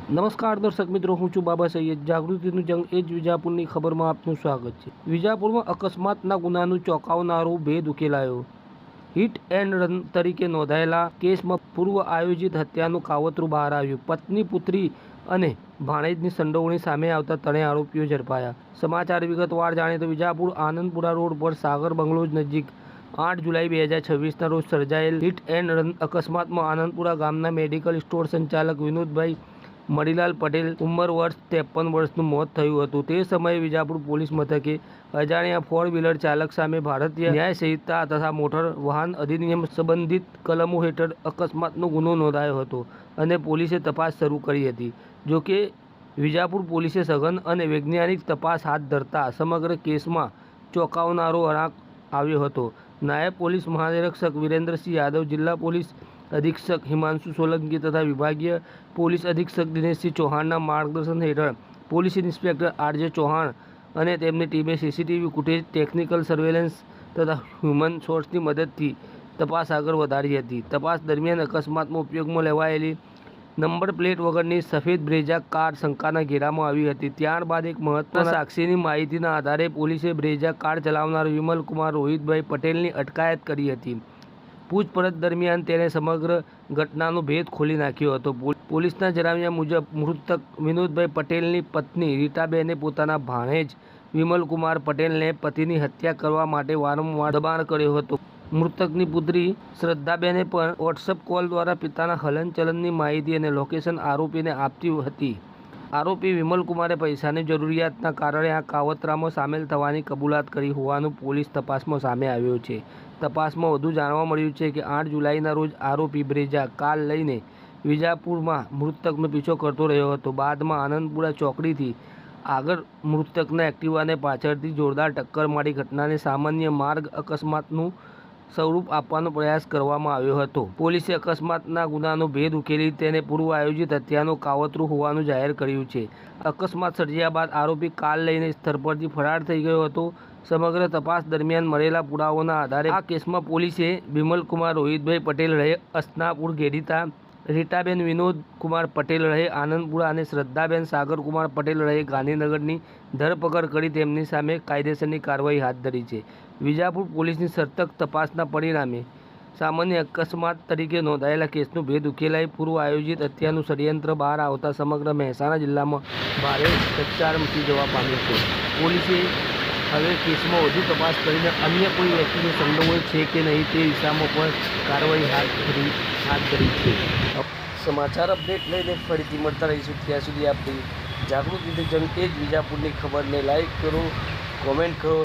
નમસ્કાર દર્શક મિત્રો, હું છું બાબા સૈયદ. જાગૃતિનું જંગ એ જ વિજાપુરની ખબરમાં આપનું સ્વાગત છે. વિજાપુરમાં અકસ્માતના ગુનાનું ચોંકાવનારો ભેદ ઉકેલાયો. હિટ એન્ડ રન તરીકે નોંધાયેલા કેસમાં પૂર્વ આયોજિત હત્યાનું કાવતરું બહાર આવ્યું. પત્ની, પુત્રી અને ભાણેજની સંડોવણી સામે આવતા ત્રણેય આરોપીઓ ઝડપાયા. સમાચાર વિગતવાર જાણીએ તો વિજાપુર આનંદપુરા રોડ પર સાગર બંગલોઝ નજીક 8 જુલાઈ 2026ના રોજ સર્જાયેલ હિટ એન્ડ રન અકસ્માતમાં આનંદપુરા ગામના મેડિકલ સ્ટોર સંચાલક વિનોદભાઈ મણીલાલ પટેલ ઉંમર વર્ષ 53 વર્ષનું મોત થયું હતું. તે સમયે વિજાપુર પોલીસ મથકે અજાણ્યા ફોર વ્હીલર ચાલક સામે ભારતીય ન્યાય સંહિતા તથા મોટર વાહન અધિનિયમ સંબંધિત કલમો હેઠળ અકસ્માતનો ગુનો નોંધાયો હતો અને પોલીસે તપાસ શરૂ કરી હતી. જોકે વિજાપુર પોલીસે સઘન અને વૈજ્ઞાનિક તપાસ હાથ ધરતા સમગ્ર કેસમાં ચોંકાવનારો વળાંક આવ્યો હતો. નાયબ પોલીસ મહાનિરીક્ષક વિરેન્દ્રસિંહ યાદવ, જિલ્લા પોલીસ અધિક્ષક હિમાંશુ સોલંકી તથા વિભાગીય પોલીસ અધિક્ષક દિનેશસિંહ ચૌહાણના માર્ગદર્શન હેઠળ પોલીસ ઇન્સ્પેક્ટર આર.જે. ચૌહાણ અને તેમની ટીમે સીસીટીવી ફૂટેજ, ટેકનિકલ સર્વેલન્સ તથા હ્યુમન સોર્સની મદદથી તપાસ આગળ વધારી હતી. તપાસ દરમિયાન અકસ્માતમાં ઉપયોગમાં લેવાયેલી નંબર પ્લેટ વગરની સફેદ બ્રેઝા કાર શંકાના ઘેરામાં આવી હતી. ત્યારબાદ એક મહત્વના સાક્ષીની માહિતીના આધારે પોલીસે બ્રેઝા કાર ચલાવનાર વિમલકુમાર રોહિતભાઈ પટેલની અટકાયત કરી હતી. પૂછપરછ દરમિયાન તેણે સમગ્ર ઘટનાનો ભેદ ખોલી નાખ્યો હતો. પોલીસના જણાવ્યા મુજબ મૃતક વિનોદભાઈ પટેલની પત્ની રીટાબેને પોતાના ભાણેજ વિમલકુમાર પટેલને પતિની હત્યા કરવા માટે વારંવાર દબાણ કર્યો હતો. મૃતકની પુત્રી શ્રદ્ધાબેને પણ વોટ્સએપ કોલ દ્વારા પિતાના હલનચલનની માહિતી અને લોકેશન આરોપીને આપતી હતી. આરોપી વિમલકુમારે પૈસાની જરૂરિયાતના કારણે આ કાવતરામાં સામેલ થવાની કબૂલાત કરી હોવાનું પોલીસ તપાસમાં સામે આવ્યું છે. તપાસમાં વધુ જાણવા મળ્યું છે કે 8 જુલાઈના રોજ આરોપી બ્રેઝા કાર લઈને વિજાપુરમાં મૃતકનો પીછો કરતો રહ્યો હતો. બાદમાં આનંદપુરા ચોકડીથી આગળ મૃતકના એક્ટિવાને પાછળથી જોરદાર ટક્કર મારી ઘટનાને સામાન્ય માર્ગ અકસ્માતનું સ્વરૂપ આપવાનો પ્રયાસ કરવામાં આવ્યો હતો. પોલીસે અકસ્માતના ગુનાનો ભેદ ઉકેલી તેને પૂર્વ આયોજિત હત્યાનું કાવતરું હોવાનું જાહેર કર્યું છે. અકસ્માત સર્જ્યા બાદ આરોપી કાર લઈને સ્થળ પરથી ફરાર થઈ ગયો હતો. સમગ્ર તપાસ દરમિયાન મળેલા પુરાવાઓના આધારે આ કેસમાં પોલીસે વિમલકુમાર રોહિતભાઈ પટેલ રહે અસનાપુર ગેડીતા, રીટાબેન વિનોદ કુમાર પટેલ રહે આનંદપુરા અને શ્રદ્ધાબેન સાગરકુમાર પટેલ રહે ગાંધીનગરની ધરપકડ કરી તેમની સામે કાયદેસરની કાર્યવાહી હાથ ધરી છે. વિજાપુર પોલીસની સતત તપાસના પરિણામે સામાન્ય અકસ્માત તરીકે નોંધાયેલા કેસનો ભેદ ઉકેલાઈ પૂર્વ આયોજિત હત્યાનું ષડયંત્ર બહાર આવતા સમગ્ર મહેસાણા જિલ્લામાં ભારે ચકચાર મચી જવા પામ્યો છે. પોલીસે હવે કેસમાં વધુ તપાસ કરીને અન્ય કોઈ વ્યક્તિની સંડોવણી છે કે નહીં તે દિશામાં પણ કાર્યવાહી હાથ ધરી છે. સમાચાર અપડેટ લઈને ફરીથી મળતા રહીશું. ત્યાં સુધી આપણી જાગૃતિ જંગ એ જ વિજાપુરની ખબરને લાઈક કરો, કોમેન્ટ કરો.